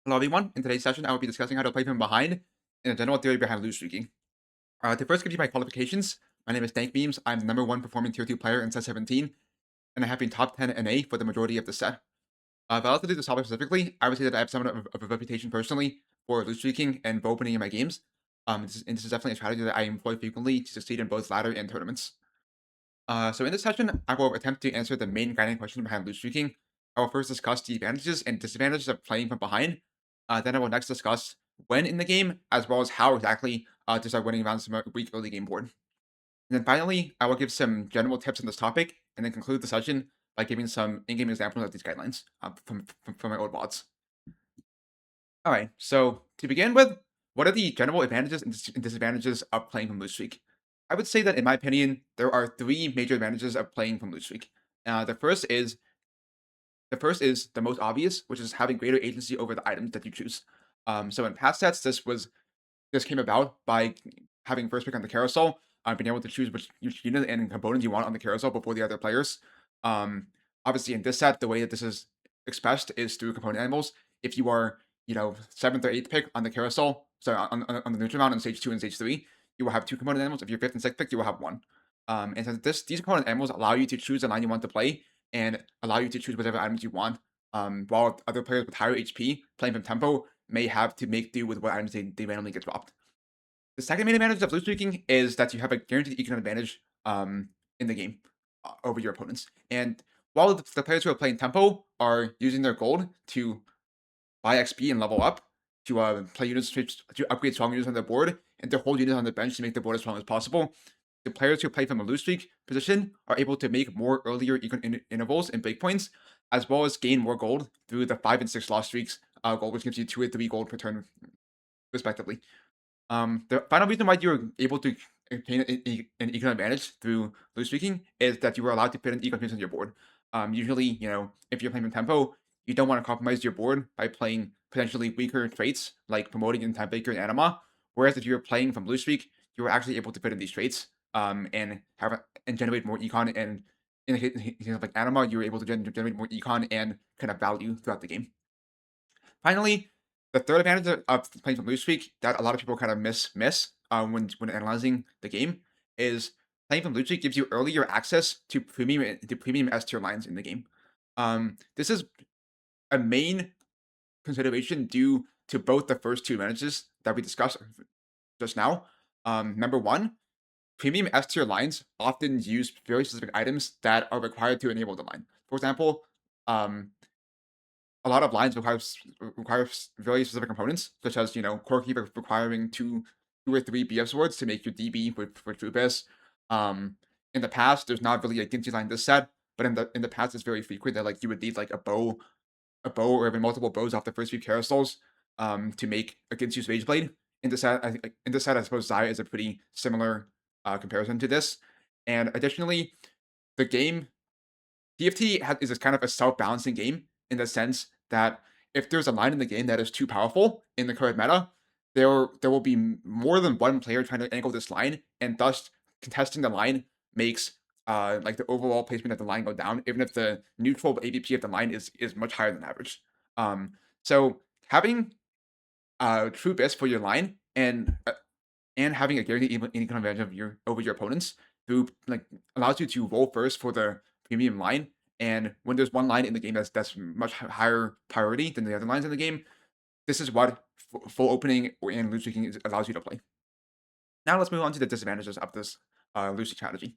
Hello everyone, in today's session I will be discussing how to play from behind and a general theory behind lose streaking. To first give you my qualifications, my name is Dankmemes, I'm the #1 performing tier 2 player in set 17, and I have been top 10 NA for the majority of the set. Relative to this topic specifically, I would say that I have somewhat of a reputation personally for lose streaking and bow opening in my games. This is definitely a strategy that I employ frequently to succeed in both ladder and tournaments. So in this session, I will attempt to answer the main guiding question behind lose streaking. I will first discuss the advantages and disadvantages of playing from behind. Then I will next discuss when in the game, as well as how exactly to start winning rounds from a weak early game board. And then finally, I will give some general tips on this topic, and then conclude the session by giving some in-game examples of these guidelines from my old VODs. All right, so to begin with, what are the general advantages and disadvantages of playing from lose streak? I would say that, in my opinion, there are three major advantages of playing from lose streak. The first is the most obvious, which is having greater agency over the items that you choose. So in past sets, this came about by having first pick on the carousel, being able to choose which unit and component you want on the carousel before the other players. Um, Obviously, in this set, the way that this is expressed is through component animals. If you are, 7th or 8th pick on the carousel, so on the neutral mount on stage 2 and stage 3, you will have 2 component animals. If you're 5th and 6th pick, you will have 1. And so these component animals allow you to choose the line you want to play and allow you to choose whatever items you want. While other players with higher HP playing from tempo may have to make do with what items they randomly get dropped. The second main advantage of lose streaking is that you have a guaranteed economic advantage in the game over your opponents. And while the players who are playing tempo are using their gold to buy XP and level up, to play units to upgrade strong units on their board, and to hold units on the bench to make the board as strong as possible, the players who play from a lose streak position are able to make more earlier intervals and breakpoints, as well as gain more gold through the 5 and 6 loss streaks gold, which gives you 2 or 3 gold per turn, respectively. The final reason why you're able to obtain an econ advantage through lose streaking is that you are allowed to fit an econ piece on your board. Usually, if you're playing from tempo, you don't want to compromise your board by playing potentially weaker traits like promoting and time baker and anima. Whereas if you're playing from lose streak, you're actually able to fit in these traits and generate more econ. And in the case of like anima, you're able to generate more econ and kind of value throughout the game. Finally, the third advantage of playing from lose streak that a lot of people kind of miss when analyzing the game is playing from lose streak gives you earlier access to premium S tier lines in the game. This is a main consideration due to both the first two advantages that we discussed just now. Number one, premium S tier lines often use very specific items that are required to enable the line. For example, a lot of lines require very specific components, such as Core Keeper requiring two or three BF swords to make your DB with Trupus. In the past, there's not really a Ginty line this set, but in the past, it's very frequent that like you would need like a bow, or even multiple bows off the first few carousels, to make a Ginty's Rage Blade. In this set, I suppose Zaya is a pretty similar comparison to this. And additionally, the game TFT is kind of a self-balancing game in the sense that if there's a line in the game that is too powerful in the current meta, there will be more than one player trying to angle this line, and thus contesting the line makes like the overall placement of the line go down, even if the neutral AVP of the line is much higher than average. So having true best for your line and having a guaranteed income advantage over your opponents through like allows you to roll first for the premium line. And when there's one line in the game that's much higher priority than the other lines in the game, this is what full opening and lose streaking allows you to play. Now let's move on to the disadvantages of this lose streak strategy.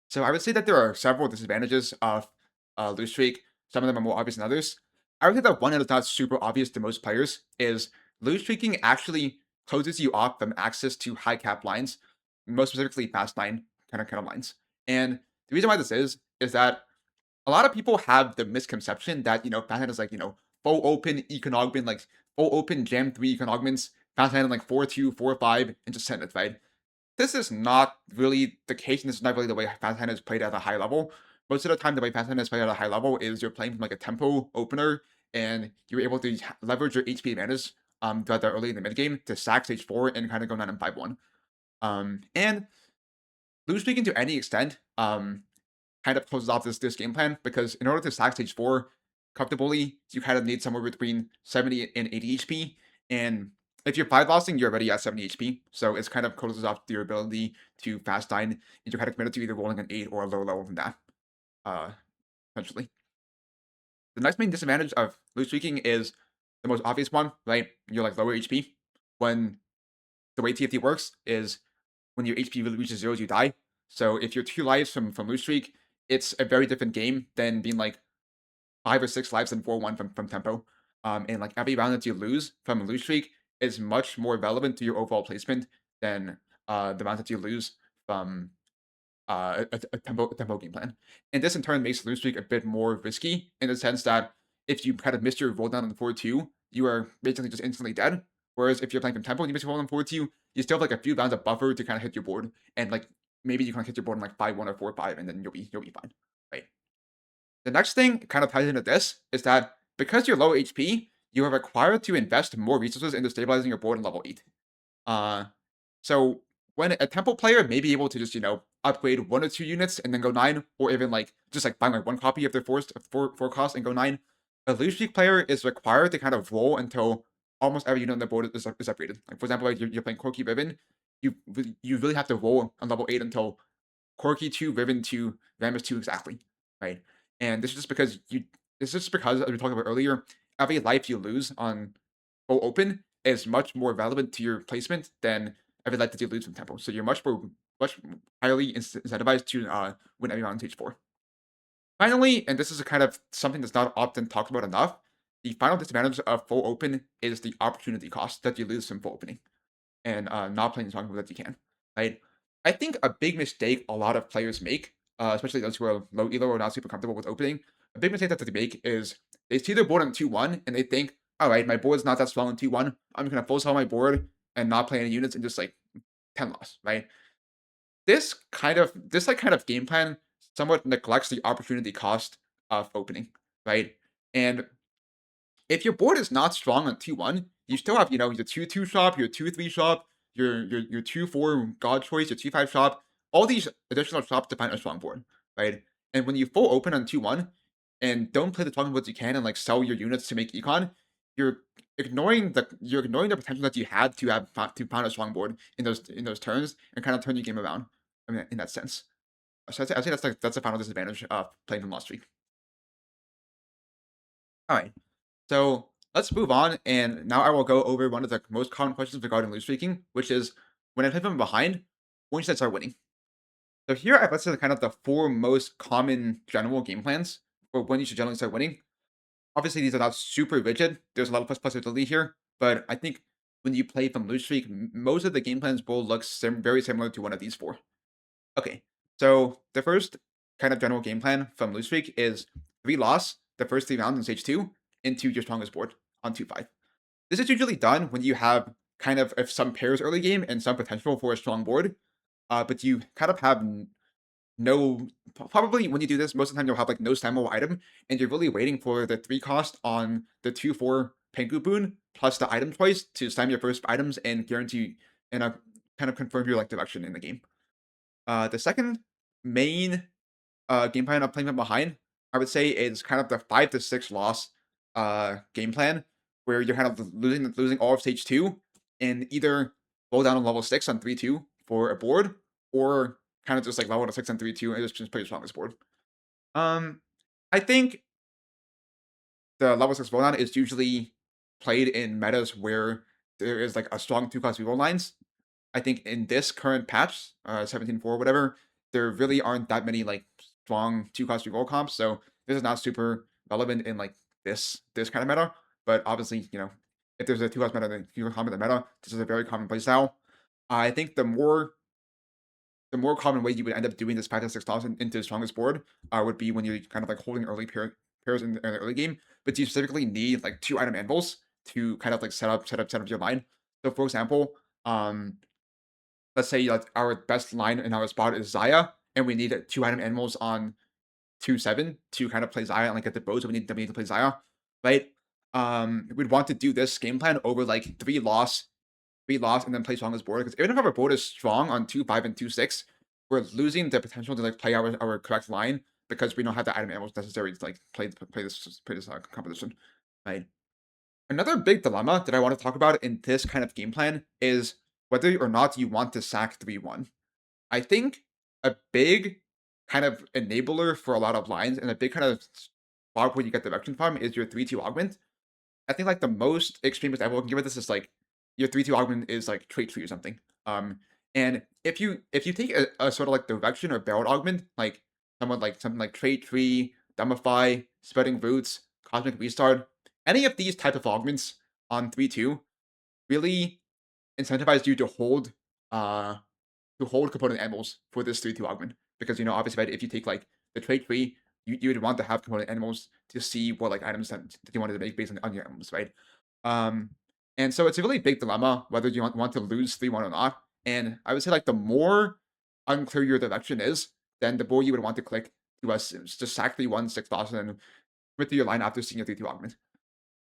So I would say that there are several disadvantages of lose streak. Some of them are more obvious than others. I would say that one that is not super obvious to most players is lose streaking actually closes you off from access to high cap lines, most specifically fast line kind of lines. And the reason why this is that a lot of people have the misconception that, fast line is like, full open econ augment, like full open jam 3 econ augments, fast line like 4-2, 4-5, and just send it, right? This is not really the case, and this is not really the way fast hand is played at a high level. Most of the time, the way fast hand is played at a high level is you're playing from like a tempo opener, and you're able to leverage your HP advantage throughout the early in the mid game to sack stage 4 and kind of go 9-5-1. And lose streaking to any extent kind of closes off this game plan, because in order to sack stage 4, comfortably, you kind of need somewhere between 70 and 80 HP. And if you're 5-lossing, you're already at 70 HP. So it's kind of closes off your ability to fast dine, and you're kind of committed to either rolling an 8 or a lower level than that, essentially. The next main disadvantage of loose streaking is the most obvious one, right? You're like lower HP. When the way TFT works is when your HP really reaches 0, you die. So if you're 2 lives from loose streak, it's a very different game than being like 5 or 6 lives and 4-1 from tempo. And like every round that you lose from a loose streak is much more relevant to your overall placement than the rounds that you lose from a tempo game plan. And this in turn makes loose streak a bit more risky in the sense that if you kind of miss your rolldown on the 4-2, you are basically just instantly dead. Whereas if you're playing from tempo and you miss your rolldown on 4-2, you still have like a few rounds of buffer to kind of hit your board. And like maybe you can hit your board in like 5-1 or 4-5, and then you'll be fine. Right. The next thing kind of ties into this is that because you're low HP, you are required to invest more resources into stabilizing your board in level 8. So when a tempo player may be able to just, upgrade 1 or 2 units and then go 9, or even like just like buying like 1 copy of their forced for cost and go 9, a loose streak player is required to kind of roll until almost every unit on the board is upgraded. Like for example, like you're playing Corki Riven, you really have to roll on level 8 until Corki 2, Riven 2, Rammus 2 exactly, right? And this is just because as we talked about earlier, every life you lose on full open is much more relevant to your placement than every life that you lose from tempo. So you're much highly incentivized to win every round on stage 4. Finally, and this is a kind of something that's not often talked about enough, the final disadvantage of full open is the opportunity cost that you lose from full opening and not playing as long that you can, right? I think a big mistake a lot of players make, especially those who are low elo or not super comfortable with opening, a big mistake that they make is they see their board on 2-1 and they think, all right, my board's not that strong on 2-1. I'm going to full sell my board and not play any units and just like 10 loss, right? This kind of game plan somewhat neglects the opportunity cost of opening, right? And if your board is not strong on 2-1, you still have, your 2-2 shop, your 2-3 shop, your 2-4 God Choice, your 2-5 shop, all these additional shops define a strong board, right? And when you full open on 2-1 and don't play the strong boards you can and like sell your units to make econ, you're ignoring the potential that you had to find a strong board in those turns and kind of turn your game around. I mean, in that sense. So I'd say that's the final disadvantage of playing from lost streak. All right. So let's move on, and now I will go over one of the most common questions regarding loose streaking, which is when I play from behind, when should I start winning? So here I've listed kind of the 4 most common general game plans for when you should generally start winning. Obviously, these are not super rigid. There's a lot of flexibility here, but I think when you play from loose streak, most of the game plans will look very similar to one of these 4. Okay, so the first kind of general game plan from loose streak is 3 loss the first 3 rounds in stage 2 into your strongest board on 2-5. This is usually done when you have kind of some pairs early game and some potential for a strong board, but you kind of have no. Probably when you do this, most of the time you'll have like no Samuel item, and you're really waiting for the 3 cost on the 2-4 Pengu boon plus the item choice to slam your first items and guarantee and kind of confirm your like direction in the game. The second main game plan of playing from behind, I would say, is kind of the 5 to 6 loss game plan, where you're kind of losing all of stage 2 and either roll down on level 6 on 3-2 for a board, or kind of just like level to 6 on 3-2 and just play your strongest board. I think the level 6 roll down is usually played in metas where there is like a strong 2-cost reroll lines. I think in this current patch, 17.4 whatever, there really aren't that many like strong 2-cost reroll comps, so this is not super relevant in like this kind of meta. But obviously, if there's a 2-cost meta and you comp in the meta, this is a very common playstyle. I think the more common way you would end up doing this 5 to 6 loss into the strongest board would be when you're kind of like holding early pairs in the early game, but you specifically need like 2 item anvils to kind of like set up your line. So for example, let's say like our best line in our spot is Xayah, and we need 2 item animals on 2-7 to kind of play Xayah and like get the bows. So we need to play Xayah, right? We'd want to do this game plan over like 3 loss, and then play strongest board, because even if our board is strong on 2-5 and 2-6, we're losing the potential to like play our correct line because we don't have the item animals necessary to like play this composition, right? Another big dilemma that I want to talk about in this kind of game plan is whether or not you want to sack 3-1. I think a big kind of enabler for a lot of lines and a big kind of spot where you get direction from is your 3-2 augment. I think like the most extreme example I can give it this is like your 3-2 augment is like trait tree or something. And if you take a sort of like direction or barrel augment, like something like trait tree, dumbify, spreading roots, cosmic restart, any of these type of augments on 3-2 really incentivize you to hold component animals for this 3-2 augment. Because obviously, right, if you take like the trait tree, you would want to have component animals to see what like items that you wanted to make based on your animals, right? And so it's a really big dilemma whether you want to lose 3-1 or not. And I would say like the more unclear your direction is, then the more you would want to click to just sack 3-1, 6,000, and commit to your line after seeing a 3-2 augment.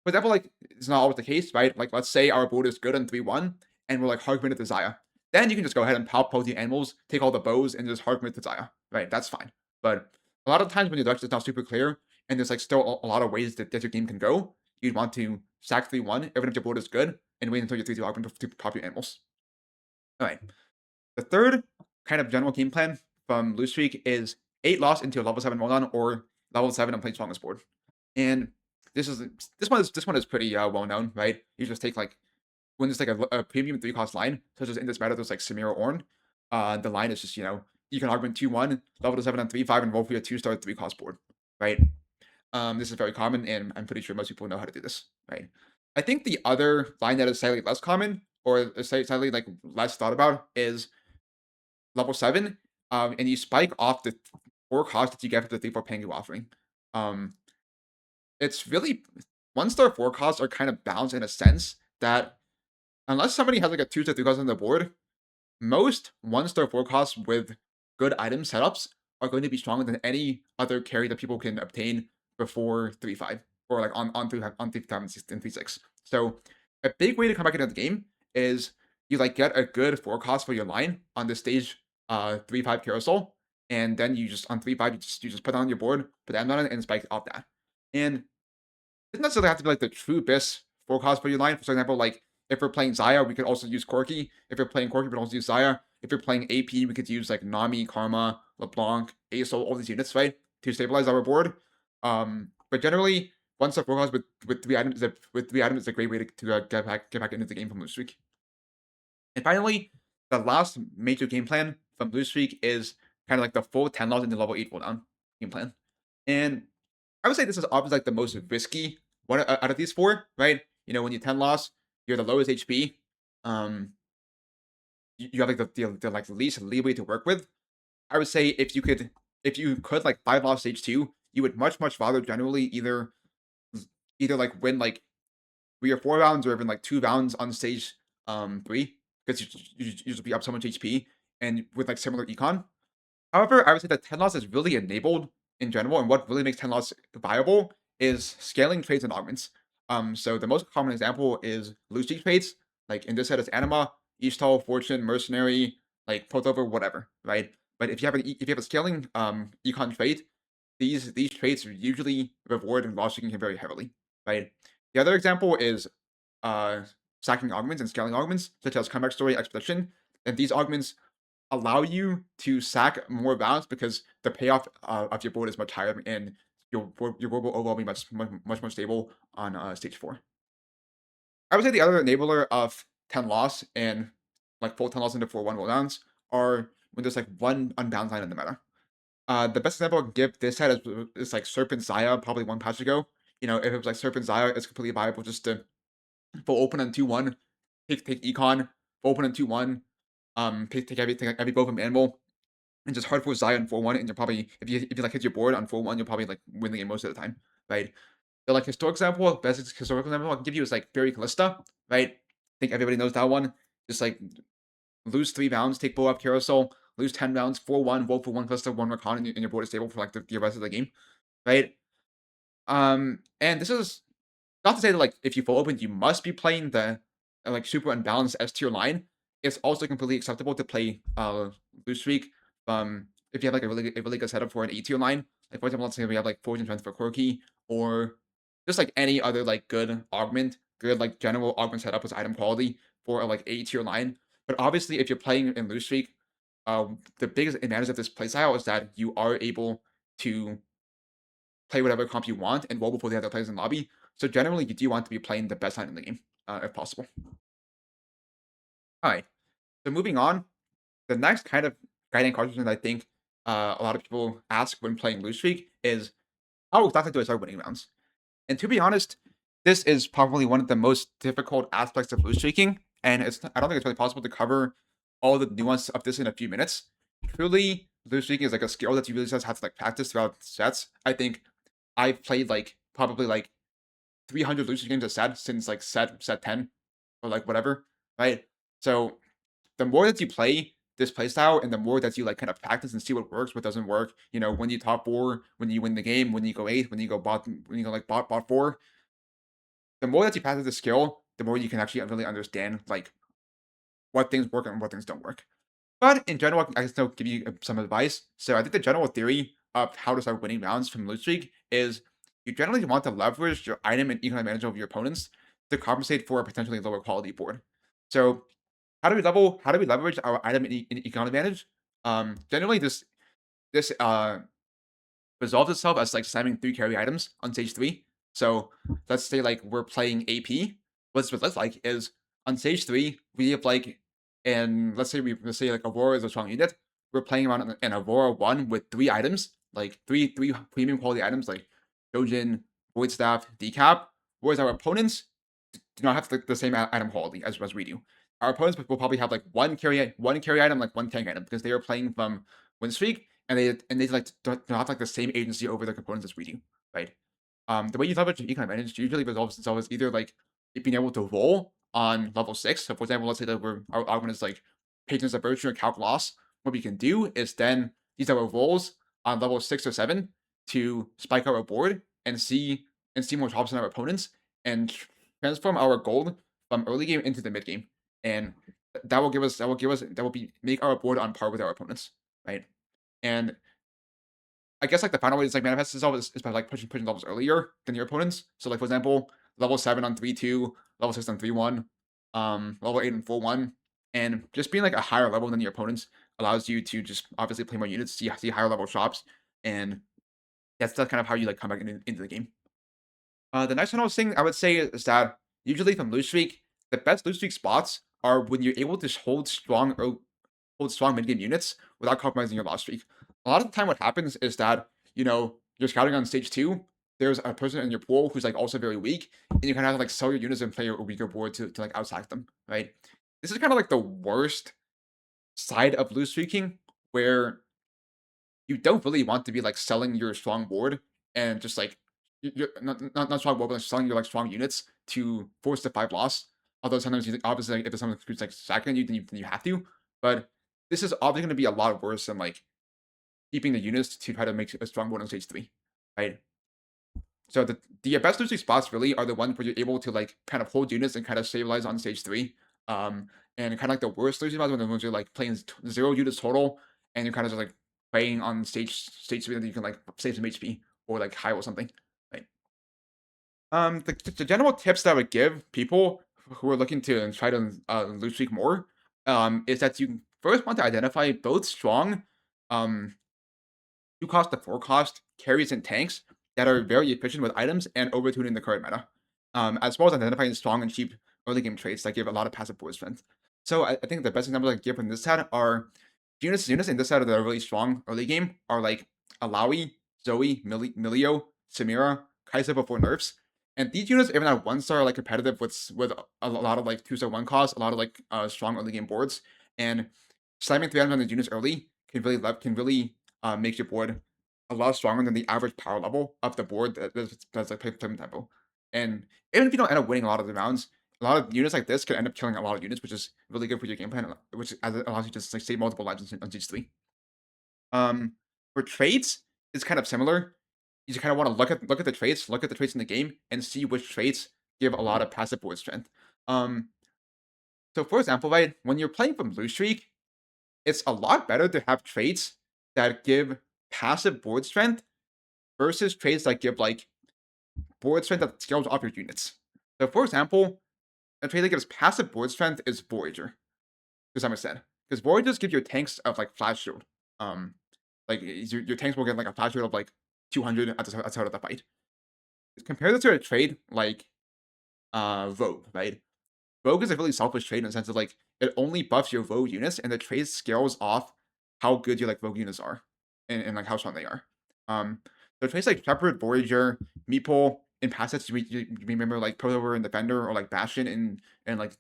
For example, like it's not always the case, right? Like let's say our board is good on 3-1 and we're like hard committed to Zaya. Then you can just go ahead and pout the animals, take all the bows, and just hard commit to Zaya. Right, that's fine. But a lot of times when your direction is not super clear and there's like still a lot of ways that your game can go, you'd want to sack 3-1, even if your board is good, and wait until your 3-2 augment to pop your animals. Alright. The third kind of general game plan from Loose Streak is 8 loss into a level 7 rolldown or level 7 and play strongest board. And this one is pretty well known, right? You just take like when there's like a premium 3-cost line, such as in this meta, there's like Samir or Ornn. The line is just you can augment 2-1, level to 7 on 3-5, and roll for your 2-star 3-cost board, right? This is very common, and I'm pretty sure most people know how to do this, right? I think the other line that is slightly less common or slightly like less thought about is level 7, and you spike off the 4 costs that you get for the 3-4 Pengu offering. It's really 1-star 4 costs are kind of balanced in a sense that unless somebody has like a 2-star 3 cost on the board, most 1-star 4 costs with good item setups are going to be stronger than any other carry that people can obtain before 3-5 or like on 3-5 and 3-6. So a big way to come back into the game is you like get a good 4 cost for your line on the stage 3-5 carousel, and then you just on 3-5 you just put that on your board, put that on it, and spike off that. And it doesn't necessarily have to be like the true best 4 cost for your line. For example, like if we're playing Zaya, we could also use Corki. If you're playing Corki, we could also use Zaya. If you're playing AP, we could use like Nami, Karma, LeBlanc, Aesol, all these units, right, to stabilize our board. But generally, 1-star 4 cost with 3 items is a great way to get back into the game from Loose Streak. And finally, the last major game plan from Loose Streak is kind of like the full 10 loss into level 8 rolldown game plan. And I would say this is obviously like the most risky one out of these 4, right? When you 10 loss, you're the lowest HP. You have like the like least leeway to work with. I would say if you could like 5 loss stage 2, you would much rather generally either like win like 3 or 4 rounds or even like 2 rounds on stage 3 because you just be up so much HP and with like similar econ. However, I would say that 10 loss is really enabled in general, and what really makes 10 loss viable is scaling traits and augments. So the most common example is Loose Streak traits. Like in this set, it's Anima, Ishtal, Fortune, Mercenary, like Piltover, whatever, right? But if you have a scaling econ trait, these traits usually reward and loss streaking very heavily, right? The other example is sacking augments and scaling augments, such as Comeback Story, Expedition, and these augments allow you to sack more rounds because the payoff of your board is much higher and your board will overall be much more stable on stage 4. I would say the other enabler of 10 loss and like full 10 loss into 4-1 rolldowns are when there's like one unbalanced line in the meta. The best example I can give this set is like Serpent Zaya probably 1 patch ago. If it was like Serpent Zaya, it's completely viable just to full open on 2-1, take econ, full open on 2-1, take every bow from animal, and just hard force Zaya on 4-1, and you're probably if you like hit your board on 4-1, you'll probably like win the game most of the time, right? The like historical example I can give you is like Fairy Callista, right? I think everybody knows that one. Just like lose 3 rounds, take bow up carousel, lose 10 rounds, 4-1, roll for 1 Callista, 1 Recon, and your board is stable for like the rest of the game, right? And this is not to say that like if you full open, you must be playing the like super unbalanced S tier line. It's also completely acceptable to play Loose Streak if you have like a really good setup for an A tier line, Like for example, let's say we have like fortune strength for quirky, or just like any other like good augment, good like general augment setup with item quality for a like A tier line. But obviously, if you're playing in loose streak, the biggest advantage of this playstyle is that you are able to play whatever comp you want and roll before the other players in lobby. So generally, you do want to be playing the best line in the game, if possible. All right. So moving on, the next kind of guiding question that I think a lot of people ask when playing loose streak is, how exactly do I start winning rounds? And to be honest, this is probably one of the most difficult aspects of loose streaking, and I don't think it's really possible to cover all the nuance of this in a few minutes. Truly, loose streaking is like a skill that you really just have to like practice throughout sets. I think I've played like probably like 300 loose streak games a set since like set 10 or like whatever, right? So the more that you play this playstyle and the more that you like kind of practice and see what works, what doesn't work, when you top 4, when you win the game, when you go 8, when you go bot, when you go like bot 4, the more that you practice the skill, the more you can actually really understand like what things work and what things don't work. But in general, I can still give you some advice. So I think the general theory of how to start winning rounds from loot streak is you generally want to leverage your item and economic advantage of your opponents to compensate for a potentially lower quality board. So how do we leverage our item and economic advantage? Generally this resolves itself as like slamming 3 carry items on stage 3. So let's say like we're playing AP. What this would look like is on stage 3, we have like, and let's say like Aurora is a strong unit. We're playing around an Aurora 1 with 3 items, like three premium quality items like Trojan, Void Staff, Decap, whereas our opponents do not have the same item quality as we do. Our opponents will probably have like one carry item, like one tank item, because they are playing from win streak, and they like don't have like the same agency over their components as we do, right? The way you leverage econ advantage usually resolves itself as either like being able to roll on level 6. So for example, let's say that our augment is like Patrons of Virtue or Calc Loss. What we can do is then use our rolls on level 6 or 7 to spike our board and see more drops in our opponents and transform our gold from early game into the mid game. And that will make our board on par with our opponents, right? And I guess like the final way to like manifest itself is by like pushing levels earlier than your opponents. So like for example, level 7 on 3-2, level 6 on 3-1, level 8 on 4-1, and just being like a higher level than your opponents allows you to just obviously play more units, see higher level shops, and that's kind of how you like come back into the game. The next one I would say is that usually from loose streak, the best loose streak spots are when you're able to hold strong mid game units without compromising your loss streak. A lot of the time, what happens is that you're scouting on stage 2. There's a person in your pool who's like also very weak, and you kind of have to like sell your units and play a weaker board to like outsack them, right? This is kind of like the worst side of loose streaking, where you don't really want to be like selling your strong board and just like you're not strong board, but like selling your like strong units to force the 5 loss. Although sometimes you obviously like, if someone who's like sacking you, then you have to. But this is obviously going to be a lot worse than like keeping the units to try to make a strong board on stage 3, right? So the best losing spots really are the ones where you're able to like kind of hold units and kind of stabilize on stage 3. And kind of like the worst losing spots when the ones you're like playing 0 units total and you're kind of just like playing on stage 3 that you can like save some HP or like high or something, right? The general tips that I would give people who are looking to try to lose streak more, is that you first want to identify both strong, 2 cost to 4 cost carries and tanks that are very efficient with items and overtuning the current meta, as well as identifying strong and cheap early game traits that give a lot of passive board strength. So I think the best examples I can give from this set are units in this set that are really strong early game are like Alawi, Zoe, Milio, Samira, Kai'Sa before nerfs. And these units, even at 1 star, are like competitive with a lot of like 2-star 1 cost, a lot of like strong early game boards. And slamming 3 items on the units early can really makes your board a lot stronger than the average power level of the board that's like playing tempo. And even if you don't end up winning a lot of the rounds, a lot of units like this can end up killing a lot of units, which is really good for your game plan, which allows you to just like save multiple lives on stage 3. For traits, it's kind of similar. You just kind of want to look at the traits, look at the traits in the game, and see which traits give a lot of passive board strength. So for example, right, when you're playing from blue streak, it's a lot better to have traits that give passive board strength versus trades that give like board strength that scales off your units. So for example, a trade that gives passive board strength is Voyager, to some extent. Because Voyagers give your tanks of like flash shield. Like your tanks will get like a flash shield of like 200 at the start of the fight. Compare this to a trade like Vogue, right? Vogue is a really selfish trade in the sense of like it only buffs your Vogue units, and the trade scales off how good your like Vogue units are and like how strong they are. So trades like Shepherd, Voyager, Meeple, in past sets, you remember like Piltover and Defender or like Bastion and like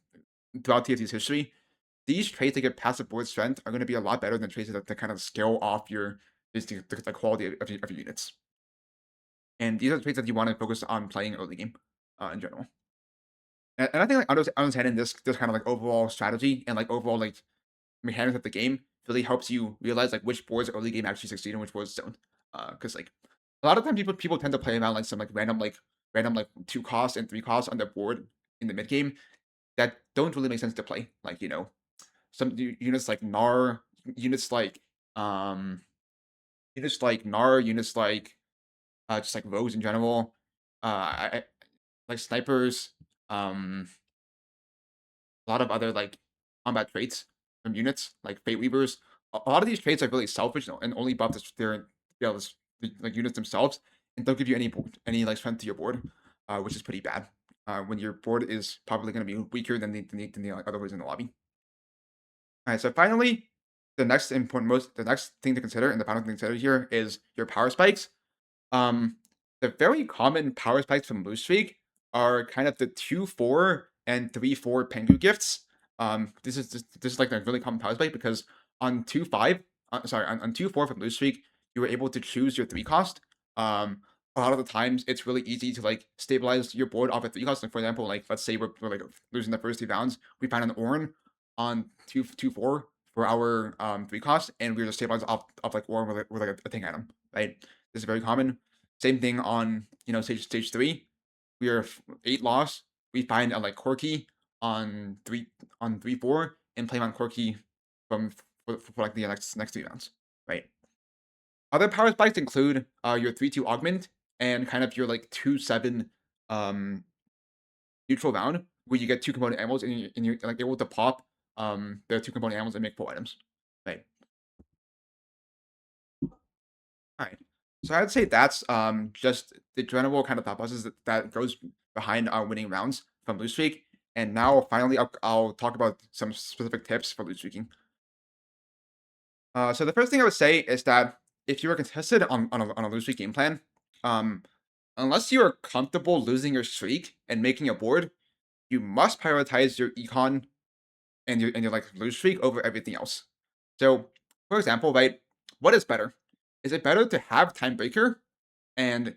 throughout TFT's history. These traits that get passive board strength are going to be a lot better than traits that kind of scale off your the quality of your units. And these are the traits that you want to focus on playing early game in general. And I think like understanding this kind of like overall strategy and like overall like mechanics of the game really helps you realize like which boards early game actually succeed and which boards don't. Because like a lot of time people tend to play around like some like random like 2 costs and 3 costs on their board in the mid game that don't really make sense to play. Like, you know, some units like Gnar, units like Gnar, units like just like rogues in general, like snipers, a lot of other like combat traits from units like Fate Weavers. A lot of these traits are really selfish and only buff their like units themselves and don't give you any like strength to your board, which is pretty bad. When your board is probably going to be weaker than the other boards in the lobby. All right, so finally, the next thing to consider, and the final thing to consider here is your power spikes. The very common power spikes from Blue Streak are kind of the 2-4 and 3-4 Pengu gifts. This is like a really common power spike because on 2-5, on 2-4 from Blue Streak, you were able to choose your 3 cost. A lot of the times it's really easy to like stabilize your board off at 3 cost. Like for example, like let's say we're like losing the first 3 rounds, we find an Ornn on 2-4 for our 3 cost, and we're just stabilized off like Ornn with like a thing item, right? This is very common. Same thing on, you know, stage 3. We are 8 loss. We find a like Corki on 3-4 and play on Corki for like the next 3 rounds, right? Other power spikes include your 3-2 augment and kind of your like 2-7 neutral round where you get 2 component animals and you're like able to pop the 2 component animals and make 4 items, right? All right. So I'd say that's just the general kind of thought process that goes behind winning rounds from Blue Streak. And now finally I'll talk about some specific tips for Blue Streaking. So the first thing I would say is that if you are contested on a Blue Streak game plan, unless you are comfortable losing your streak and making a board, you must prioritize your econ and your like Blue Streak over everything else. So for example, right, what is better? Is it better to have Timebreaker and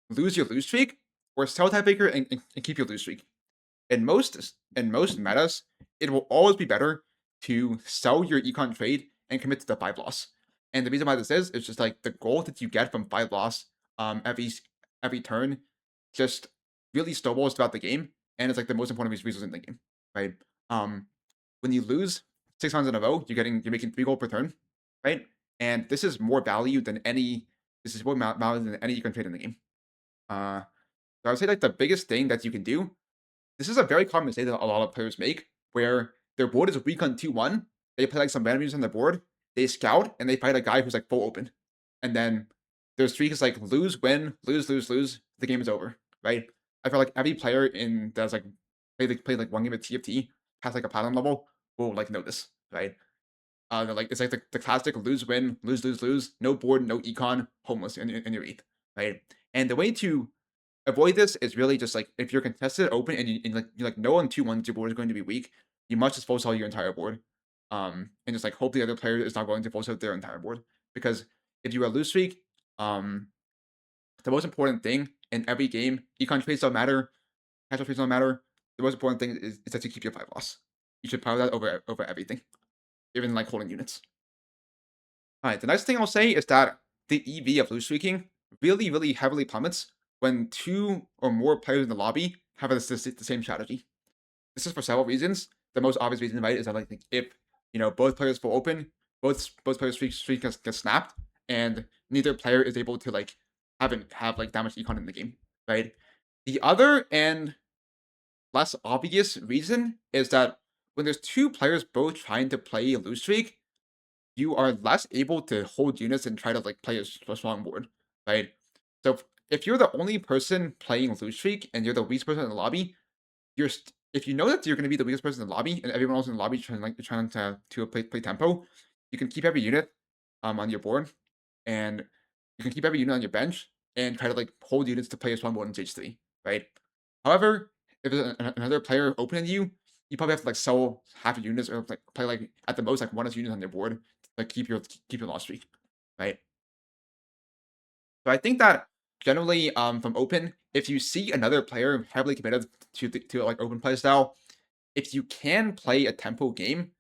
lose your lose streak, or sell Timebreaker and keep your lose streak? In most metas, it will always be better to sell your econ trade and commit to the 5 loss. And the reason why this is just like the goal that you get from 5 loss every turn just really snowballs throughout the game, and it's like the most important resource in the game, right? When you lose 6 rounds in a row, you're making 3 gold per turn, right? And this is more value than any econ trade in the game. So I would say like the biggest thing that you can do. This is a very common mistake that a lot of players make, where their board is weak on 2-1. They play like some random units on their board. They scout and they fight a guy who's like full open, and then their streak is like lose, win, lose, lose, lose. The game is over, right? I feel like every player in that's like played like one game of TFT past like a platinum level will like know this, right? Like it's like the classic lose, win, lose, lose, lose, no board, no econ, homeless in your 8th, right? And the way to avoid this is really just like if you're contested open and you know on 2-1 your board is going to be weak, you must just full sell your entire board. And just like hope the other player is not going to full sell their entire board. Because if you are lose streak, the most important thing in every game, econ trades don't matter, casual trades don't matter. The most important thing is that you keep your 5 loss. You should power that over everything, even like holding units. All right, the next thing I'll say is that the EV of lose streaking really, really heavily plummets when 2 or more players in the lobby have the same strategy. This is for several reasons. The most obvious reason, right, is that like if you know both players full open, both players streak gets snapped, and neither player is able to like have like that much econ in the game, right? The other and less obvious reason is that when there's two players both trying to play a lose streak, you are less able to hold units and try to like play a strong board, right? So if you're the only person playing lose streak and you're the weakest person in the lobby, if you know that you're going to be the weakest person in the lobby and everyone else in the lobby trying to play tempo, you can keep every unit on your board, and you can keep every unit on your bench and try to like hold units to play a strong board in stage 3, right? However, if there's another player opening you, you probably have to like sell half your units or like play like at the most like one of units on your board to like keep your loss streak, right? So I think that generally from open, if you see another player heavily committed to like open play style, if you can play a tempo game,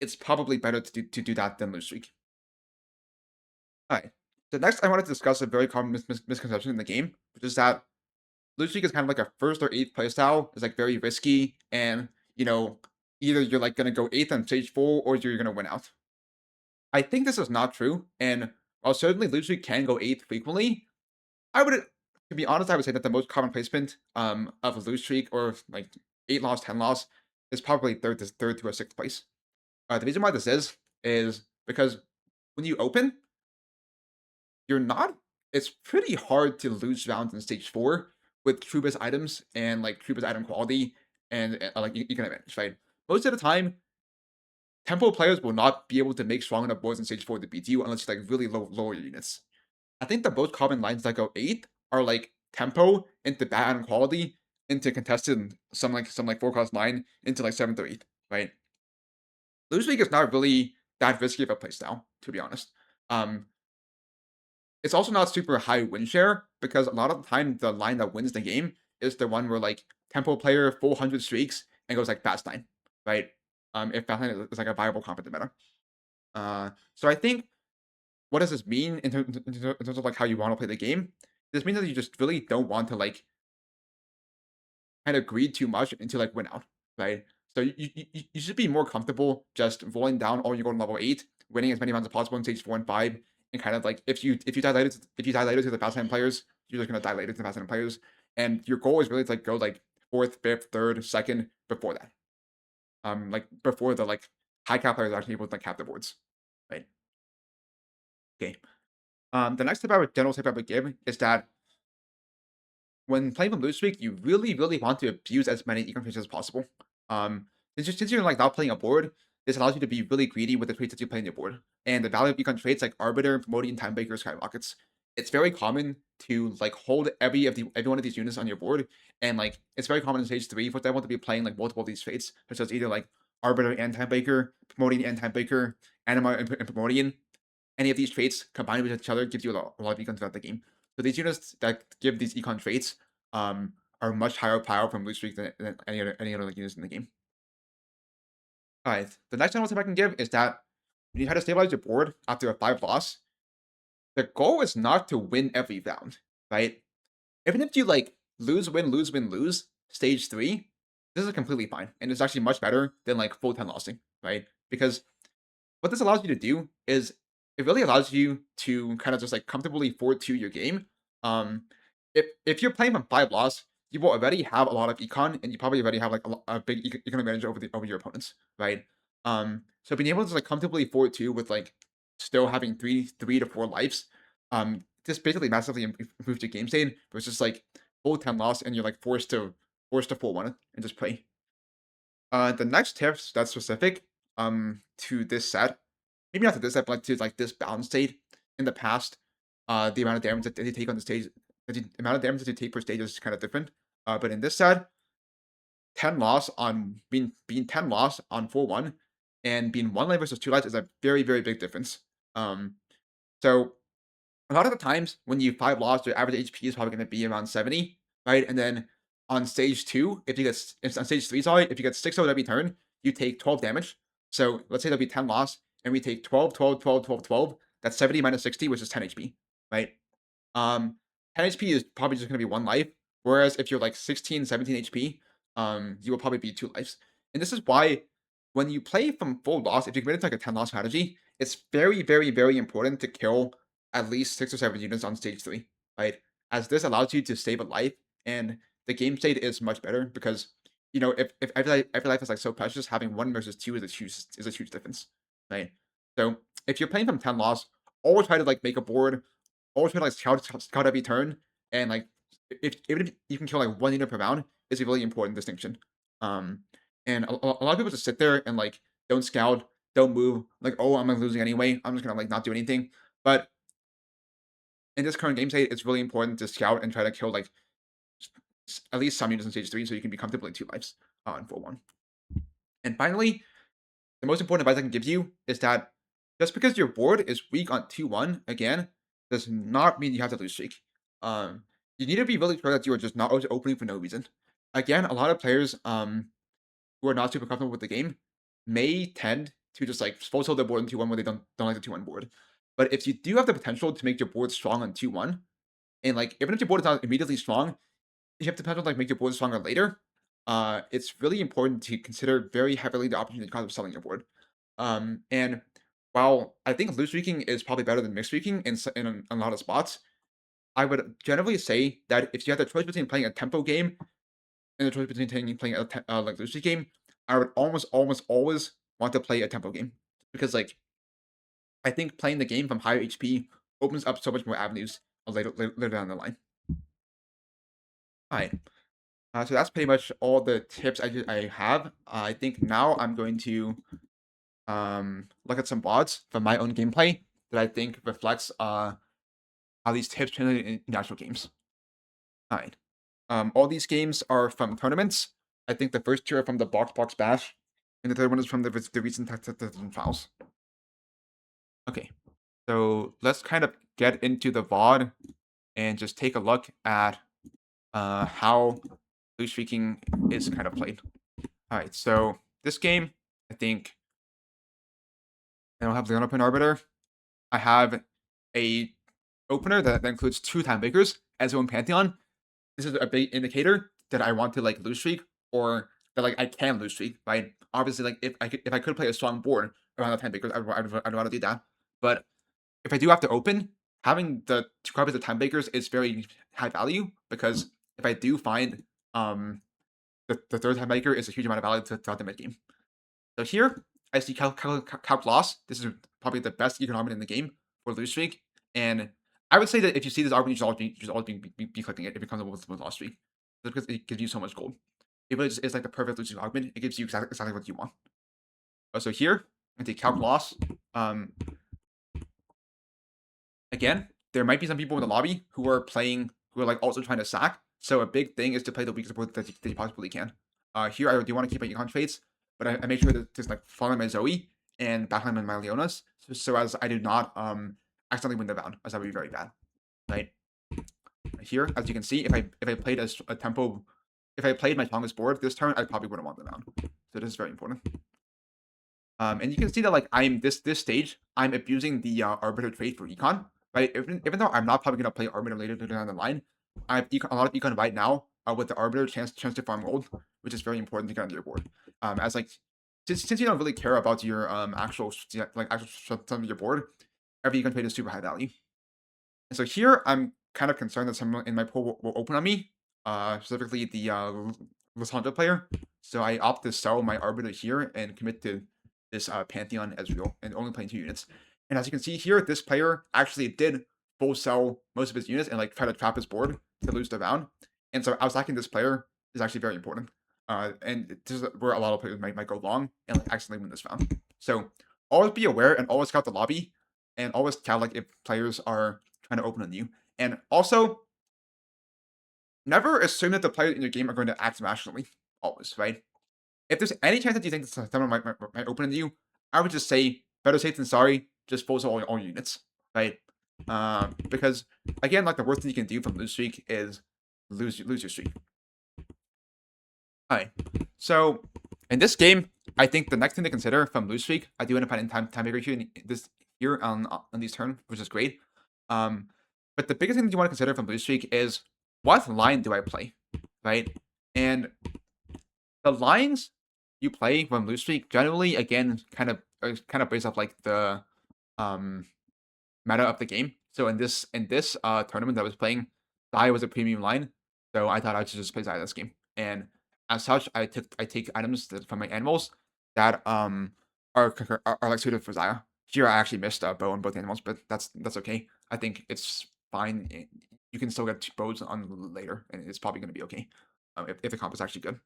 it's probably better to do that than lose streak. Alright. So next I wanted to discuss a very common misconception in the game, which is that lose streak is kind of like a first or eighth playstyle. It's like very risky, and either you're like gonna go eighth on stage 4 or you're gonna win out. I think this is not true, and while certainly lose streak can go eighth frequently, I would, to be honest, I would say that the most common placement of a lose streak or like 8 loss, 10 loss is probably third to a sixth place. The reason why this is because when you open, you're not. It's pretty hard to lose rounds in stage 4 with true best items and like true best item quality and like you can advantage, right? Most of the time, tempo players will not be able to make strong enough boards in stage 4 to beat you unless you like really lower your units. I think the most common lines that go 8th are like tempo into bad item quality into contested and some forecast line into like 7th or 8th, right? Lose League is not really that risky of a playstyle, to be honest. Um, it's also not super high win share because a lot of the time the line that wins the game is the one where like tempo player full 100 streaks and goes like fast 9, right? If fast 9 is like a viable comp in the meta. So I think what does this mean in terms of like how you want to play the game? This means that you just really don't want to like kind of greed too much into like win out, right? So you should be more comfortable just rolling down all your gold level 8, winning as many rounds as possible in stage 4 and 5, and kind of like if you die later to the fast time players, you're just gonna die later to the fast time players, and your goal is really to like go like 4th, 5th, 3rd, 2nd before that, like before the like high cap players are actually able to like cap the boards, right? Okay. The next tip I would general tip I would give is that when playing from Blue Streak, you really, really want to abuse as many econ traits as possible. Since you're like not playing a board, this allows you to be really greedy with the traits that you play in your board. And the value of econ traits like Arbiter, Promoting, Time Baker, Skyrockets. It's very common to like hold every one of these units on your board, and like it's very common in stage 3 for example to be playing like multiple of these traits, such as either like Arbiter and Time Baker, Promoting and Time Baker, Anima and Promoting. Any of these traits combined with each other gives you a lot of econ throughout the game. So these units that give these econ traits are much higher power from loot streak than any other like, units in the game. Alright, the next general tip I can give is that when you try to stabilize your board after a 5 loss, the goal is not to win every round, right? Even if you like lose, win, lose, win, lose, stage 3, this is completely fine. And it's actually much better than like full 10 lossing, right? Because what this allows you to do is it really allows you to kind of just like comfortably forward to your game. Um, if you're playing from 5 loss, you will already have a lot of econ, and you probably already have like a big econ advantage over your opponents, right? So being able to like comfortably forward 2 with like still having three to 4 lives, this basically massively improves your game state versus like full 10 loss and you're like forced to full 1 and just play. The next tip that's specific to this set, maybe not to this set, but to like this balance state in the past, the amount of damage that they take on the stage, the amount of damage that they take per stage is kind of different. But in this set, 10 loss on being 10 loss on 4-1 and being 1 life versus 2 lives is a very, very big difference. So a lot of the times when you 5 loss, your average HP is probably going to be around 70, right? And then on stage 2, if you get on stage 3, sorry, if you get 6 out every turn, you take 12 damage. So let's say there'll be 10 loss, and we take 12, 12, 12, 12, 12. That's 70 minus 60, which is 10 HP, right? 10 HP is probably just going to be 1 life. Whereas if you're like 16, 17 HP, you will probably be 2 lives. And this is why when you play from full loss, if you commit to like a 10 loss strategy, it's very, very, very important to kill at least 6 or 7 units on stage 3. right? As this allows you to save a life, and the game state is much better because if every life is like so precious, having 1 versus 2 is a huge difference, right? So if you're playing from 10 loss, always try to like make a board, always try to like scout every turn, and like even if you can kill like 1 unit per round is a really important distinction. Um, and a lot of people just sit there and like don't scout, don't move, like, oh, I'm like losing anyway, I'm just gonna like not do anything. But in this current game state, it's really important to scout and try to kill like at least some units in stage 3 so you can be comfortable in 2 lives in 4-1. And finally, the most important advice I can give you is that just because your board is weak on 2-1, again, does not mean you have to lose streak. You need to be really sure that you are just not always opening for no reason. Again, a lot of players who are not super comfortable with the game may tend to just like full sell their board in 2-1 when they don't like the 2-1 board. But if you do have the potential to make your board strong on 2-1, and like even if your board is not immediately strong, you have the potential to like make your board stronger later. It's really important to consider very heavily the opportunity cost of selling your board. And while I think loose streaking is probably better than mixed streaking in a lot of spots, I would generally say that if you have the choice between playing a tempo game and the choice between playing a like loose streak game, I would almost always want to play a tempo game because like I think playing the game from higher HP opens up so much more avenues later down the line. All right. So that's pretty much all the tips I have. I think now I'm going to look at some VODs from my own gameplay that I think reflects how these tips translate in actual games. All right. All these games are from tournaments. I think the first two are from the Box Bash, and the third one is from the recent Tactics and Shouls. Okay, so let's kind of get into the VOD and just take a look at how loose streaking is kind of played. All right, so this game, I think I don't have the open arbiter. I have a opener that includes 2 time breakers as own Pantheon. This is a big indicator that I want to like loose streak or that like I can loose streak, right? Obviously, like if I could play a strong board around the time breakers, I'd rather do that. But if I do have to open, having the 2 copies of time breakers is very high value because if I do find the third time breaker is a huge amount of value throughout the mid game. So here I see calc loss. This is probably the best economic in the game for loose streak, and I would say that if you see this argument, you should always be clicking it if it comes up with loss streak, just because it gives you so much gold. It really just is like the perfect loose streak augment. It gives you exactly what you want. So here I take calc loss. Again, there might be some people in the lobby who are like also trying to sack. So a big thing is to play the weakest board that you possibly can. Here I do want to keep my econ trades, but I make sure to just like follow my Zoe and backline my Leonas, so as I do not accidentally win the round, as that would be very bad. Right here, as you can see, if I played a tempo, if I played my strongest board this turn, I probably wouldn't want the round. So this is very important. And you can see that like I'm this stage, I'm abusing the arbiter trait for econ. Right, even though I'm not probably gonna play arbiter later down the line, I have a lot of econ right now with the arbiter chance to farm gold, which is very important to get on your board. As like since you don't really care about your actual stuff of your board, every econ trade is super high value. And so here I'm kind of concerned that someone in my pool will open on me, specifically the Lysandra player. So I opt to sell my arbiter here and commit to this Pantheon Ezreal and only playing 2 units. And as you can see here, this player actually did full sell most of his units and like try to trap his board to lose the round. And so outsacking this player is actually very important. And this is where a lot of players might go long and like accidentally win this round. So always be aware and always scout the lobby and always count like if players are trying to open on you. And also, never assume that the players in your game are going to act rationally. Always, right? If there's any chance that you think someone might open on you, I would just say better safe than sorry. Just force all units, right? Because again, like the worst thing you can do from loose streak is lose your streak. All right. So in this game, I think the next thing to consider from loose streak, I do end up finding time maker here on these turns, which is great. But the biggest thing that you want to consider from blue streak is what line do I play, right? And the lines you play from blue streak generally, again, kind of based off like the meta of the game. So in this tournament that I was playing, Zaya was a premium line, so I thought I should just play Zaya this game. And as such, I take items from my animals that are like suited for Zaya. Here I actually missed a bow on both animals, but that's okay. I think it's fine. You can still get 2 bows on later, and it's probably going to be okay if the comp is actually good.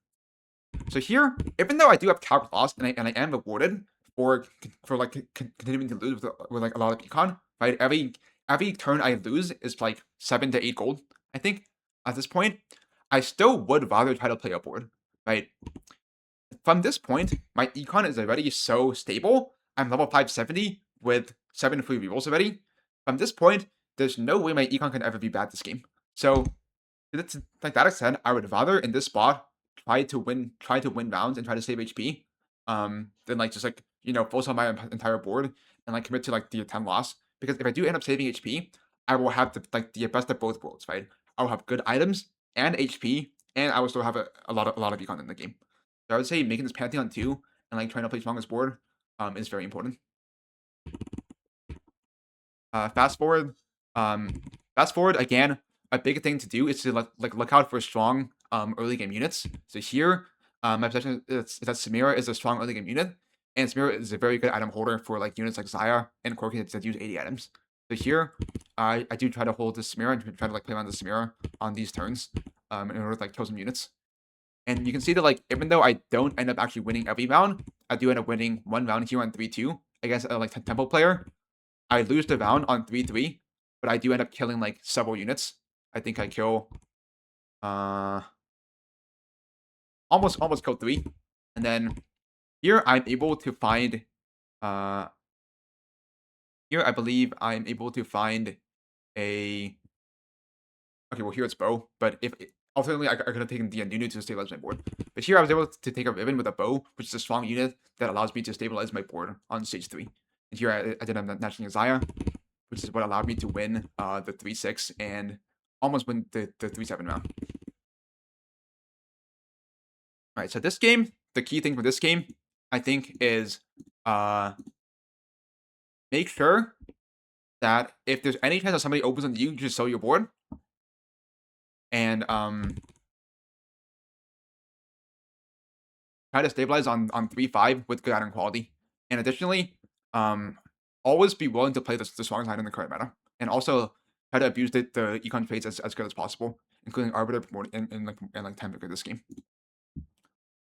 So here, even though I do have calc loss and I am rewarded for like continuing to lose with like a lot of econ, right? Every turn I lose is like 7 to 8 gold. I think at this point, I still would rather try to play upward, right? From this point, my econ is already so stable. I'm level 570 with 7 free rerolls already. From this point, there's no way my econ can ever be bad this game. So, like that extent, I would rather in this spot try to win rounds and try to save HP, than like just like force on my entire board and like commit to like the 10 loss. Because if I do end up saving HP, I will have the best of both worlds, right? I will have good items and HP, and I will still have a lot of econ in the game. So I would say making this Pantheon 2 and like trying to play strongest board is very important. Fast forward again. A big thing to do is to look out for strong early game units. So here, my perception is that Samira is a strong early game unit, and Samira is a very good item holder for like units like Zaya and Corki that use 80 items. So here, I do try to hold the Samira and try to like play around the Samira on these turns in order to like kill some units. And you can see that like even though I don't end up actually winning every round, I do end up winning 1 round here on 3-2 against a like tempo player. I lose the round on 3-3, but I do end up killing like several units. I think I kill almost killed 3. And then here I'm able to find here I believe I'm able to find a okay, well here it's bow, but if ultimately I could have taken the Nunu to stabilize my board. But here I was able to take a ribbon with a bow, which is a strong unit that allows me to stabilize my board on stage 3. And here I did end up nationally Zaya, which is what allowed me to win the 3-6 and almost win the 3-7 round. Alright, so this game, the key thing for this game, I think, is make sure that if there's any chance that somebody opens on you, you just sell your board. And try to stabilize on 3-5 with good item quality. And additionally, always be willing to play the strong side in the current meta. And also try to abuse the econ trades as good as possible, including Arbiter and like time picker this game.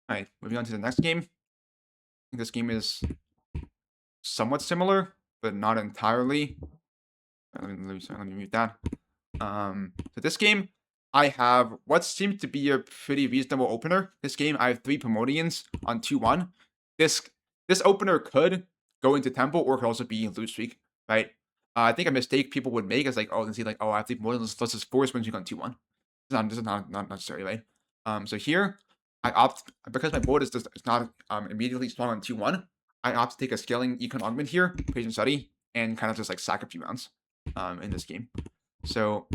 Alright, moving on to the next game. I think this game is somewhat similar, but not entirely. Let me mute that. So this game, I have what seems to be a pretty reasonable opener. This game, I have 3 Primordians on 2-1. This opener could go into Temple or could also be Loot Streak, right? I think a mistake people would make is like, oh, see, like, oh, I have 3 Primordians, let's just force win streak on 2-1. This is not necessary, right? So here, I opt, because my board is just it's not immediately strong on 2-1, I opt to take a scaling econ augment here, patient study, and kind of just like sack a few rounds in this game. So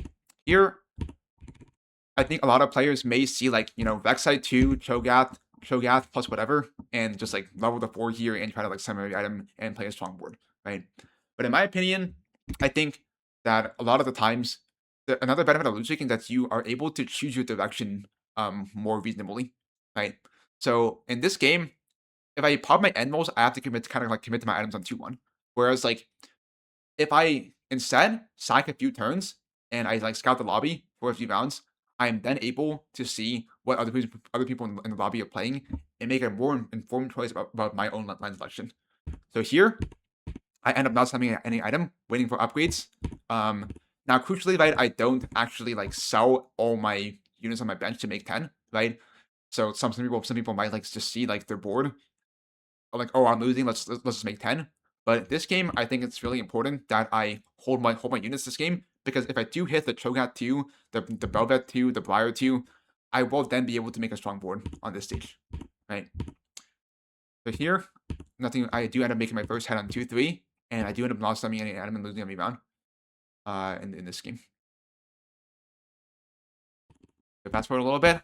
here, I think a lot of players may see like, Vexite 2, Cho'Gath plus whatever, and just like level the 4 here and try to like summon every item and play a strong board, right? But in my opinion, I think that a lot of the times, another benefit of loot streaking that you are able to choose your direction more reasonably, right? So in this game, if I pop my animals, I have to commit to my items on 2-1. Whereas like if I instead sack a few turns and I like scout the lobby for a few rounds, I am then able to see what other people in the lobby are playing and make a more informed choice about my own line selection. So here, I end up not summoning any item, waiting for upgrades. Now, crucially, right, I don't actually like sell all my units on my bench to make 10, right? So some people might like just see like they're bored, or like, oh, I'm losing, let's just make 10. But this game, I think it's really important that I hold my units this game, because if I do hit the Cho'Gath 2, the Velvet 2, the Briar 2, I will then be able to make a strong board on this stage, right? So here, nothing. I do end up making my first head on 2-3, and I do end up not summoning any item and losing every round in this game. So fast forward a little bit.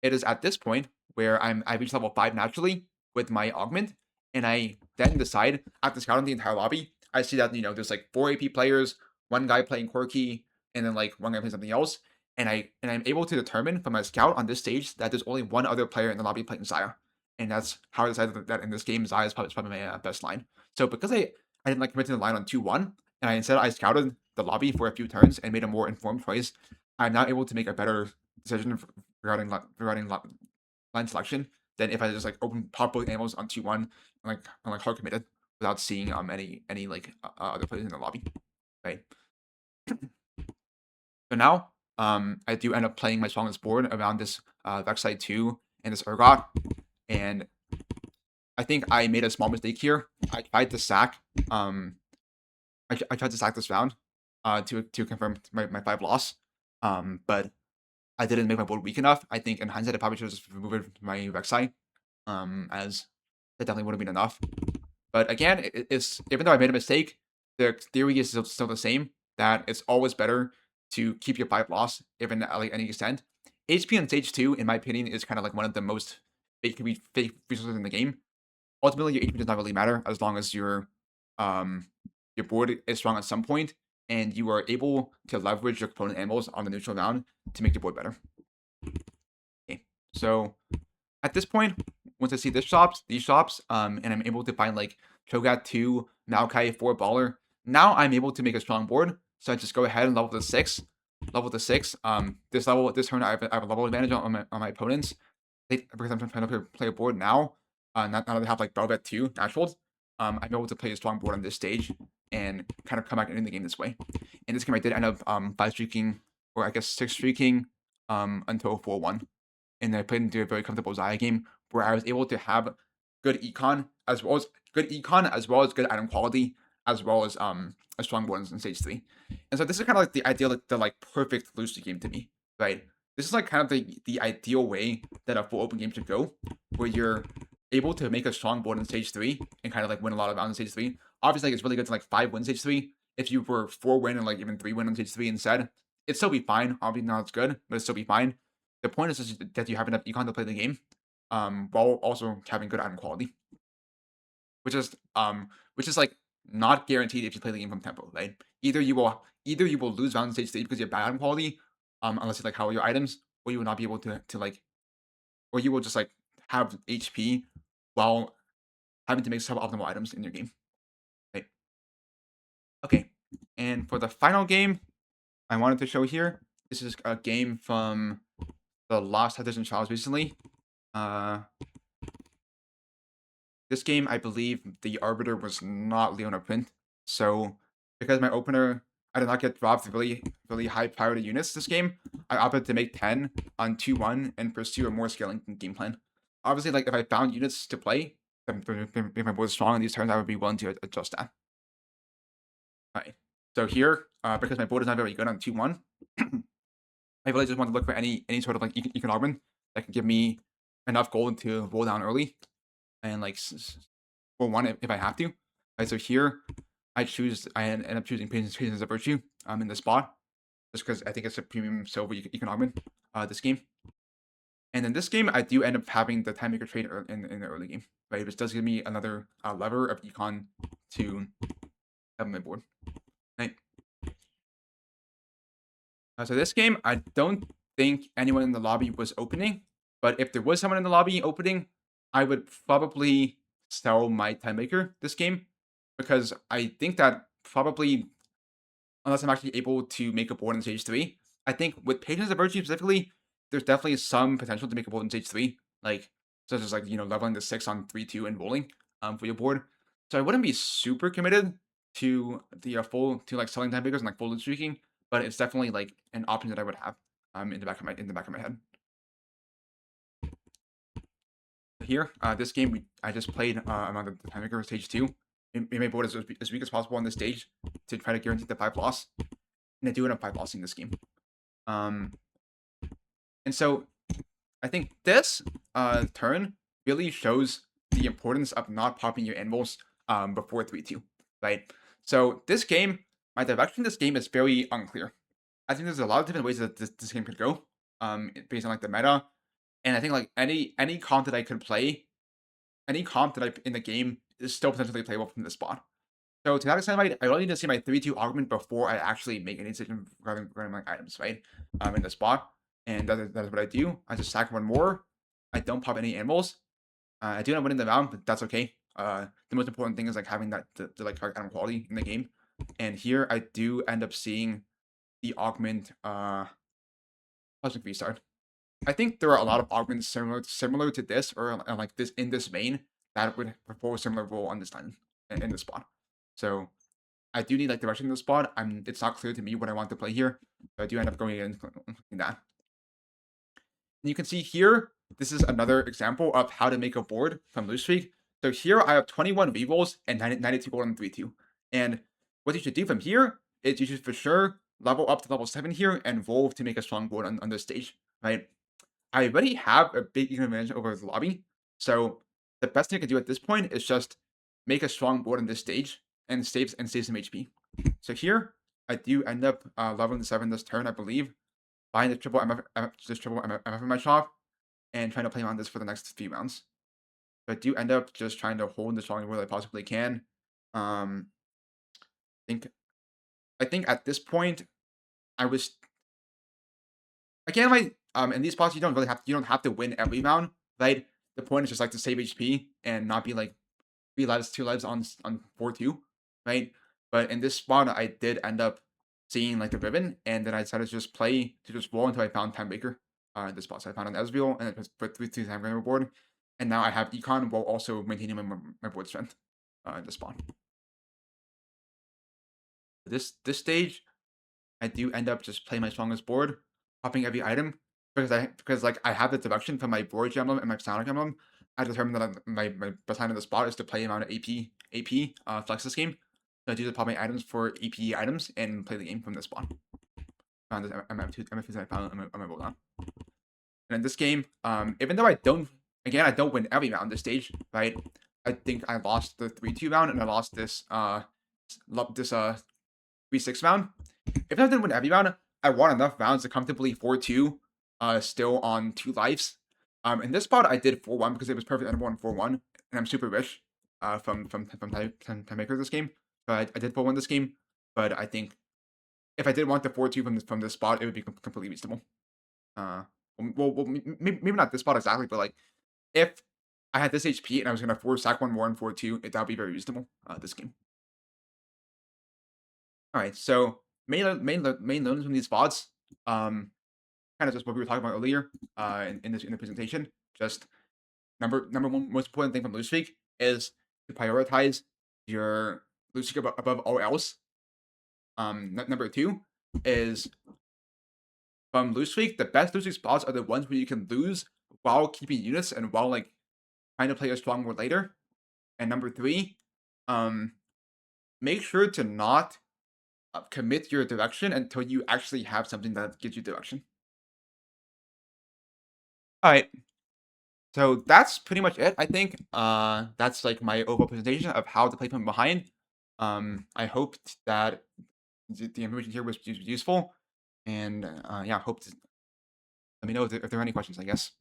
It is at this point where I reach level 5 naturally with my augment, and I then decide after scouting the entire lobby, I see that, there's like 4 AP players, one guy playing quirky, and then like one guy playing something else. And I'm able to determine from my scout on this stage that there's only one other player in the lobby playing Xayah. And that's how I decided that in this game, Xayah is probably my best line. So because I didn't like commit to the line on 2-1, and I scouted the lobby for a few turns and made a more informed choice, I'm now able to make a better decision regarding line selection than if I just like pop both animals on 2-1 and like hard committed without seeing any like other players in the lobby. Right. So now I do end up playing my strongest board around this Vexite 2 and this Urgot, and I think I made a small mistake here. I tried to sack I tried to sack this round to confirm my 5 loss. But I didn't make my board weak enough. I think in hindsight I probably should have just removed my Rek'Sai, as that definitely would have been enough. But again, it's even though I made a mistake, the theory is still the same, that it's always better to keep your 5 loss, even at like any extent. HP on stage 2, in my opinion, is kind of like one of the most fake resources in the game. Ultimately, your HP does not really matter as long as your board is strong at some point, and you are able to leverage your opponent animals on the neutral round to make your board better. Okay, so at this point, once I see these shops, and I'm able to find like Cho'Gath 2, Maokai 4 Baller, now I'm able to make a strong board. So I just go ahead and level the 6. This turn I have a level advantage on my opponents. Because I'm trying to play a board now, now that I have like Velvet 2 naturals, I'm able to play a strong board on this stage and kind of come back into the game this way. In this game, I did end up 5 streaking, or I guess 6 streaking, until 4-1. And I played into a very comfortable Xayah game where I was able to have good econ as well as good item quality, as well as a strong board in stage 3. And so this is kind of like the ideal, the like perfect loose game to me, right? This is like kind of the ideal way that a full open game should go, where you're able to make a strong board in stage 3 and kind of like win a lot of rounds in stage 3. Obviously, like, it's really good to like 5 win stage 3. If you were 4 win and like even 3 win on stage 3 instead, it'd still be fine. Obviously, not as good, but it'd still be fine. The point is just that you have enough econ to play the game, while also having good item quality, which is like not guaranteed if you play the game from tempo, right? Either you will lose rounds in stage 3 because you have bad item quality, unless you like how your items, or you will not be able to like, or you will just like have HP while having to make suboptimal items in your game, right? Okay, and for the final game I wanted to show here, this is a game from the Lost Tactics and Shouls recently. This game, I believe the Arbiter was not Leona Print, so because my opener, I did not get dropped really high priority units this game, I opted to make 10 on 2-1 and pursue a more scaling game plan. Obviously, like if I found units to play, if my board is strong in these turns, I would be willing to adjust that. Alright, so here, because my board is not very good on 2-1, I really just want to look for any sort of like econ augment that can give me enough gold to roll down early and like 4-1 if I have to. Right, so here I end up choosing Patience as a Virtue in this spot, just because I think it's a premium silver econ augment this game. And in this game, I do end up having the Time Maker trait in the early game, right? Which does give me another lever of econ to have on my board, right? So this game, I don't think anyone in the lobby was opening, but if there was someone in the lobby opening, I would probably sell my Time Maker this game, because I think that probably, unless I'm actually able to make a board in stage 3, I think with Patience of Virtue specifically, there's definitely some potential to make a board in stage 3, like such as like leveling the 6 on 3-2 and rolling for your board. So I wouldn't be super committed to the like selling Time Makers and like full loot streaking, but it's definitely like an option that I would have in the back of my head. Here, this game I just played around the Time Maker stage 2. We made board as weak as possible on this stage to try to guarantee the 5 loss, and I do end up 5 lossing this game. And so I think this turn really shows the importance of not popping your animals before 3-2, right? So this game, my direction in this game is very unclear. I think there's a lot of different ways that this game could go, based on like the meta, and I think like any comp that I could play, any comp that in the game is still potentially playable from this spot. So to that extent, right, I really need to see my 3-2 augment before I actually make any decision regarding my items, right? In the spot. And that is what I do. I just sack one more. I don't pop any animals. I do not win in the round, but that's okay. The most important thing is like having that the like correct item quality in the game. And here I do end up seeing the augment Cosmic Restart. I think there are a lot of augments similar to this or like this in this vein that would perform a similar role on this time in this spot. So I do need like direction in the spot. It's not clear to me what I want to play here. So I do end up going in that. And you can see here, this is another example of how to make a board from loose streak. So here I have 21 rerolls and 92 gold on 3-2. And what you should do from here is you should for sure level up to level 7 here and roll to make a strong board on this stage, right? I already have a big advantage over the lobby. So the best thing I can do at this point is just make a strong board on this stage and save some HP. So here I do end up leveling 7 this turn, I believe, buying the triple MF in my shop and trying to play on this for the next few rounds. But I do end up just trying to hold the strongest board I possibly can. I think at this point I was again like in these spots you don't have to win every round, right? The point is just like to save HP and not be like 3 lives, 2 lives on 4-2, right? But in this spot I did end up seeing like the ribbon, and then I decided to just roll until I found Timebreaker this spot. So I found an Ezreal and I just put 3 Timebreaker board, and now I have Econ while also maintaining my board strength in this spot. This stage, I do end up just playing my strongest board, popping every item because like I have the direction from my board emblem and my Sonic emblem. I determined that my best line in the spot is to play amount of AP flex this game. So I do the pop my items for AP items and play the game from this spot. Found this MF2 I found on my rolldown. And in this game, even though I don't win every round this stage, right? I think I lost the 3-2 round and I lost this 3-6 round. If I didn't win every round, I won enough rounds to comfortably 4-2, still on 2 lives. In this spot, I did 4-1 because it was perfect and I won 4-1, and I'm super rich from Timemaker this game. But I did 4-1 this game, but I think if I did want the 4-2 from this spot, it would be completely reasonable. Maybe not this spot exactly, but like if I had this HP and I was gonna 4-sack 1 more and 4-2, that would be very reasonable this game. All right, so main learnings from these VODs, kind of just what we were talking about earlier in the presentation. Just number one most important thing from loose streak is to prioritize your loose streak above all else. Number 2 is from loose streak, the best loose streak spots are the ones where you can lose while keeping units and while like trying to play a strong board later. And number 3, make sure to not commit your direction until you actually have something that gives you direction. All right. So that's pretty much it, I think. That's like my overall presentation of how to play from behind. I hope that the information here was useful. And yeah, hope to let me know if there are any questions, I guess.